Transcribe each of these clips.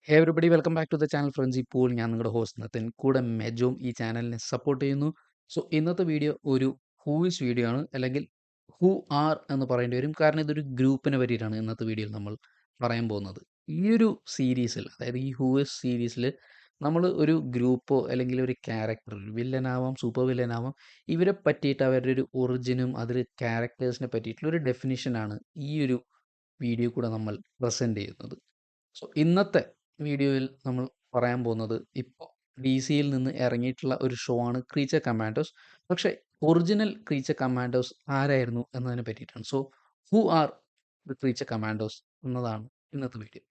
Hey everybody welcome back to the channel friends. ഇപ്പോൾ ഞാൻ നിങ്ങളുടെ ഹോസ്റ്റ് നത്തൻ, കൂടെ മെജോം ഈ ചാനലിനെ സപ്പോർട്ട് ചെയ്യുന്നു. സോ ഇന്നത്തെ വീഡിയോ ഒരു ഹൂയിസ് വീഡിയോ ആണ്, അല്ലെങ്കിൽ ഹൂ ആർ എന്ന് പറയേണ്ടി വരും. കാരണം ഇതൊരു ഗ്രൂപ്പിനെ പറ്റിയിട്ടാണ് ഇന്നത്തെ വീഡിയോയിൽ നമ്മൾ പറയാൻ പോകുന്നത്. ഈ ഒരു സീരീസിൽ, അതായത് ഈ ഹൂയിസ് സീരീസിൽ നമ്മൾ ഒരു ഗ്രൂപ്പോ അല്ലെങ്കിൽ ഒരു ക്യാരക്ടർ, വില്ലനാവാം സൂപ്പർ വില്ലനാവാം, ഇവരെ പറ്റിയിട്ട് അവരുടെ ഒരു ഒറിജിനും അതിൽ ക്യാരക്ടേഴ്സിനെ പറ്റിയിട്ടുള്ള ഒരു ഡെഫിനിഷനാണ് ഈ ഒരു വീഡിയോ കൂടെ നമ്മൾ പ്രസൻറ്റ് ചെയ്യുന്നത്. സോ ഇന്നത്തെ വീഡിയോയിൽ നമ്മൾ പറയാൻ പോകുന്നത് ഇപ്പോൾ DC-യിൽ നിന്ന് ഇറങ്ങിയിട്ടുള്ള ഒരു ഷോ ആണ് ക്രീച്ചർ കമാൻഡോസ്. പക്ഷേ ഒറിജിനൽ ക്രീച്ചർ കമാൻഡോസ് ആരായിരുന്നു എന്നതിനെ പറ്റിയിട്ടാണ്. So who are the creature commandos എന്നതാണ് ഇന്നത്തെ വീഡിയോ.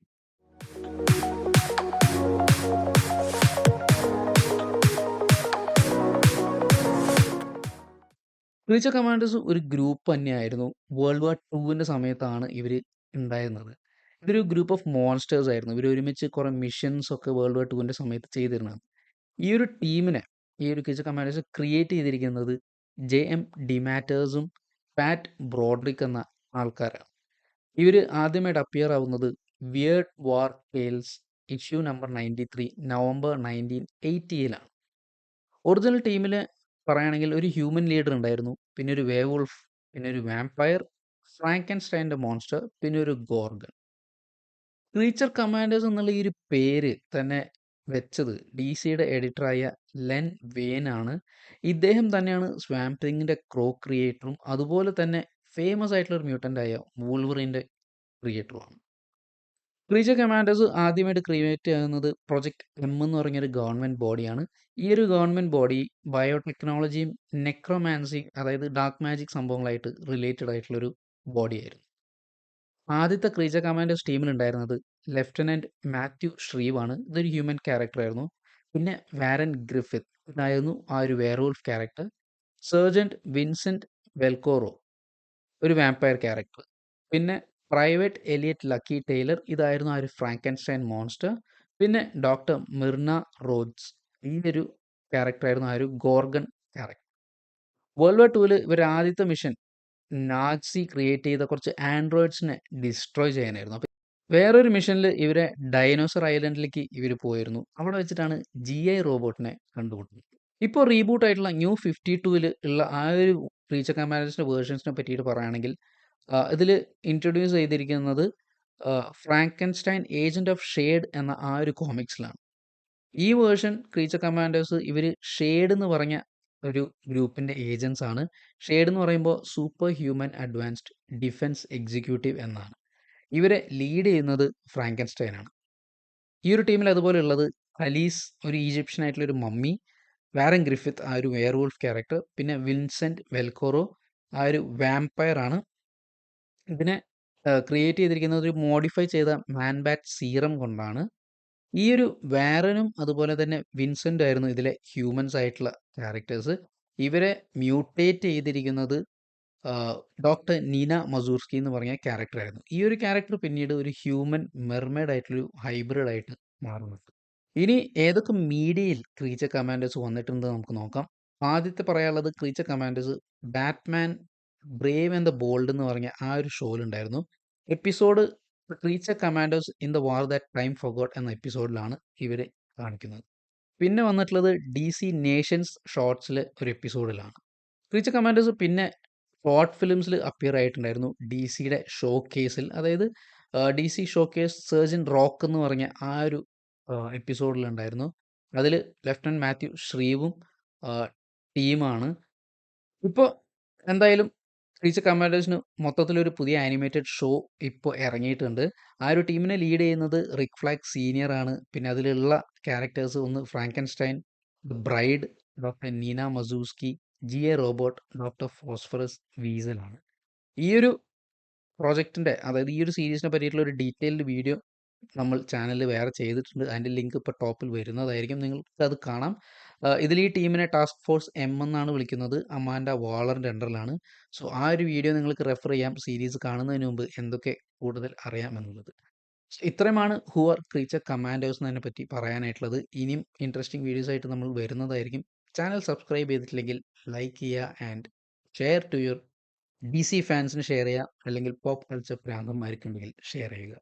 ക്രീച്ചർ കമാൻഡോസ് ഒരു ഗ്രൂപ്പ് തന്നെയായിരുന്നു. വേൾഡ് വാർ 2 സമയത്താണ് ഇവർ ഉണ്ടായിരുന്നത്. ഇതൊരു ഗ്രൂപ്പ് ഓഫ് മോൺസ്റ്റേഴ്സ് ആയിരുന്നു. ഇവർ ഒരുമിച്ച് കുറേ മിഷൻസ് ഒക്കെ വേൾഡ് വാർ 2 സമയത്ത് ചെയ്തിരുന്നതാണ്. ഈ ഒരു ടീമിനെ, ഈ ഒരു ക്രീച്ചർ കമാൻഡോസ് ക്രിയേറ്റ് ചെയ്തിരിക്കുന്നത് JM ഡിമാറ്റേഴ്സും പാറ്റ് ബ്രോഡ്രിക് എന്ന ആൾക്കാരാണ്. ഇവർ ആദ്യമായിട്ട് അപ്പിയർ ആവുന്നത് weird war tales issue number 93 November 1980-ലാണ്. ഒറിജിനൽ ടീമിൽ പറയുകയാണെങ്കിൽ ഒരു ഹ്യൂമൻ ലീഡർ ഉണ്ടായിരുന്നു, പിന്നെ ഒരു വേവുൾഫ്, പിന്നെ ഒരു വാമ്പയർ, ഫ്രാങ്കൻസ്റ്റൈൻ്റെ മോൺസ്റ്റർ, പിന്നെ ഒരു ഗോർഗൺ. ക്രീച്ചർ കമാൻഡേഴ്സ് എന്നുള്ള ഈ ഒരു പേര് തന്നെ വെച്ചത് DC-യുടെ എഡിറ്ററായ ലെൻ വെയ്ൻ ആണ്. ഇദ്ദേഹം തന്നെയാണ് സ്വാമ്പ് തിങ്ങിൻ്റെ ക്രിയേറ്ററും അതുപോലെ തന്നെ ഫേമസ് ആയിട്ടുള്ള ഒരു മ്യൂട്ടൻ്റായ വൂൾവറിൻ്റെ ക്രിയേറ്ററുമാണ്. ക്രീച്ചർ കമാൻഡേഴ്സ് ആദ്യമായിട്ട് ക്രിയേറ്റ് ചെയ്യുന്നത് പ്രൊജക്ട് എന്ന് പറഞ്ഞൊരു ഗവൺമെൻറ് ബോഡിയാണ്. ഈ ഒരു ഗവൺമെൻറ് ബോഡി ബയോടെക്നോളജിയും നെക്രോമാൻസിയും, അതായത് ഡാർക്ക് മാജിക് സംഭവങ്ങളായിട്ട് റിലേറ്റഡ് ആയിട്ടുള്ളൊരു ബോഡിയായിരുന്നു. ആദ്യത്തെ ക്രീച്ചർ കമാൻഡേഴ്സ് ടീമിലുണ്ടായിരുന്നത് ലെഫ്റ്റനന്റ് മാത്യു ഷ്രീവ് ആണ്. ഇതൊരു ഹ്യൂമൻ ക്യാരക്ടർ ആയിരുന്നു. പിന്നെ വാരൻ ഗ്രിഫിത്ത്, ഇതായിരുന്നു ആ ഒരു വെയർവൂൾഫ് ക്യാരക്ടർ. സർജന്റ് വിൻസെന്റ് വെൽക്കോറോ, ഒരു വാമ്പയർ ക്യാരക്ടർ. പിന്നെ പ്രൈവറ്റ് എലിയറ്റ് ലക്കി ടൈലർ, ഇതായിരുന്നു ആ ഒരു ഫ്രാങ്കൻസ്റ്റൈൻ മോൺസ്റ്റർ. പിന്നെ ഡോക്ടർ മിർന റോഡ്സ്, ഈ ഒരു ക്യാരക്ടറായിരുന്നു ആ ഒരു ഗോർഗൺ ക്യാരക്ടർ. വേൾഡ് വാർ 2 ഇവർ ആദ്യത്തെ മിഷൻ നാസി ക്രിയേറ്റ് ചെയ്ത കുറച്ച് ആൻഡ്രോയിഡ്സിനെ ഡിസ്ട്രോയ് ചെയ്യാനായിരുന്നു. അപ്പോൾ വേറൊരു മിഷനിൽ ഇവരെ ഡൈനോസർ ഐലൻഡിലേക്ക് ഇവർ പോയിരുന്നു. അവിടെ വെച്ചിട്ടാണ് GI റോബോട്ടിനെ കണ്ടുമുട്ടുന്നത്. ഇപ്പോൾ റീബൂട്ട് ആയിട്ടുള്ള ന്യൂ 52-ൽ ഉള്ള ആ ഒരു ക്രീച്ചർ കമാൻഡേഴ്സിൻ്റെ വേർഷൻസിനെ പറ്റിയിട്ട് പറയുകയാണെങ്കിൽ ഇതിൽ ഇൻട്രൊഡ്യൂസ് ചെയ്തിരിക്കുന്നത് ഫ്രാങ്കൻസ്റ്റൈൻ ഏജന്റ് ഓഫ് ഷെയ്ഡ് എന്ന ആ ഒരു കോമിക്സിലാണ്. ഈ വേർഷൻ ക്രീച്ചർ കമാൻഡേഴ്സ് ഇവർ ഷെയ്ഡ് എന്ന് പറഞ്ഞ ഒരു ഗ്രൂപ്പിൻ്റെ ഏജൻസ് ആണ്. ഷെയ്ഡ് എന്ന് പറയുമ്പോൾ super human advanced defence executive എന്നാണ്. ഇവരെ ലീഡ് ചെയ്യുന്നത് ഫ്രാങ്കൻസ്റ്റൈൻ ആണ്. ഈ ഒരു ടീമിൽ അതുപോലെ ഉള്ളത് അലീസ്, ഒരു ഈജിപ്ഷ്യൻ ആയിട്ടുള്ള ഒരു മമ്മി, വാരൻ ഗ്രിഫിത്ത്, ആ ഒരു വെയർവൂൾഫ് ക്യാരക്ടർ, പിന്നെ വിൻസെന്റ് വെൽക്കോറോ, ആ ഒരു വാമ്പയർ ആണ്. ഇതിനെ ക്രിയേറ്റ് ചെയ്തിരിക്കുന്നത് ഒരു മോഡിഫൈ ചെയ്ത മാൻ ബാറ്റ് സീറം കൊണ്ടാണ്. ഈ ഒരു വാരനും അതുപോലെ തന്നെ വിൻസെൻ്റ് ആയിരുന്നു ഇതിലെ ഹ്യൂമൻസ് ആയിട്ടുള്ള ക്യാരക്ടേഴ്സ്. ഇവരെ മ്യൂട്ടേറ്റ് ചെയ്തിരിക്കുന്നത് ഡോക്ടർ നീന മസൂർസ്കി എന്ന് പറഞ്ഞ ക്യാരക്ടറായിരുന്നു. ഈ ഒരു ക്യാരക്ടർ പിന്നീട് ഒരു ഹ്യൂമൻ മെർമെയ്ഡ് ആയിട്ടുള്ളൊരു ഹൈബ്രിഡ് ആയിട്ട് മാറുന്നുണ്ട്. ഇനി ഏതൊക്കെ മീഡിയയിൽ ക്രീച്ചർ കമാൻഡേഴ്സ് വന്നിട്ടുണ്ട് നമുക്ക് നോക്കാം. ആദ്യത്തെ പറയാനുള്ളത് creature commanders Batman brave and the bold എന്ന് പറഞ്ഞ ആ ഒരു ഷോയിലുണ്ടായിരുന്നു. Episode creature commanders in the war that time forgot എന്ന എപ്പിസോഡിലാണ് ഇവർ കാണിക്കുന്നത്. പിന്നെ വന്നിട്ടുള്ളത് DC നേഷൻസ് ഷോർട്സിലെ ഒരു എപ്പിസോഡിലാണ്. ക്രീച്ചർ കമാൻഡേഴ്സ് പിന്നെ ഷോർട്ട് ഫിലിംസിൽ അപ്പിയർ ആയിട്ടുണ്ടായിരുന്നു DC-യുടെ ഷോ കേസിൽ. അതായത് DC show case surgeon rock എന്ന് പറഞ്ഞ ആ ഒരു എപ്പിസോഡിലുണ്ടായിരുന്നു. അതിൽ ലെഫ്റ്റനന്റ് മാത്യു ഷ്രീവും ടീമാണ്. ഇപ്പോൾ എന്തായാലും ക്രീച്ചർ കമാൻഡേഴ്സിന് മൊത്തത്തിലൊരു പുതിയ ആനിമേറ്റഡ് ഷോ ഇപ്പോൾ ഇറങ്ങിയിട്ടുണ്ട്. ആ ഒരു ടീമിനെ ലീഡ് ചെയ്യുന്നത് റിക് ഫ്ലാഗ് സീനിയർ ആണ്. പിന്നെ അതിലുള്ള ക്യാരക്ടേഴ്സ് ഒന്ന് Frankenstein, the bride, doctor Nina Mazursky, GI robot, doctor phosphorus വീസലാണ്. ഈ ഒരു പ്രോജക്റ്റിൻ്റെ, അതായത് ഈ ഒരു സീരീസിനെ പറ്റിയിട്ടുള്ള ഒരു ഡീറ്റെയിൽഡ് വീഡിയോ നമ്മൾ ചാനലിൽ വേറെ ചെയ്തിട്ടുണ്ട്. അതിൻ്റെ ലിങ്ക് ഇപ്പോൾ ടോപ്പിൽ വരുന്നതായിരിക്കും, നിങ്ങൾക്ക് അത് കാണാം. ഇതിൽ ഈ ടീമിനെ ടാസ്ക് ഫോഴ്സ് എന്നാണ് വിളിക്കുന്നത്. അമാൻഡ വാളറിൻ്റെ അണ്ടറിലാണ്. സോ ആ ഒരു വീഡിയോ നിങ്ങൾക്ക് റെഫർ ചെയ്യാം, സീരീസ് കാണുന്നതിന് മുമ്പ് എന്തൊക്കെ കൂടുതൽ അറിയാം എന്നുള്ളത്. ഇത്രയുമാണ് ഹൂ ആർ ക്രീച്ചർ കമാൻഡേഴ്സ് എന്നതിനെ പറ്റി പറയാനായിട്ടുള്ളത്. ഇനിയും ഇൻട്രസ്റ്റിംഗ് വീഡിയോസ് ആയിട്ട് നമ്മൾ വരുന്നതായിരിക്കും. ചാനൽ സബ്സ്ക്രൈബ് ചെയ്തിട്ടില്ലെങ്കിൽ ലൈക്ക് ചെയ്യുക and share to your DC ഫാൻസിന് ഷെയർ ചെയ്യുക, അല്ലെങ്കിൽ പോപ്പ് കൾച്ചർ പ്രാന്തന്മാർക്കുണ്ടെങ്കിൽ ഷെയർ ചെയ്യുക.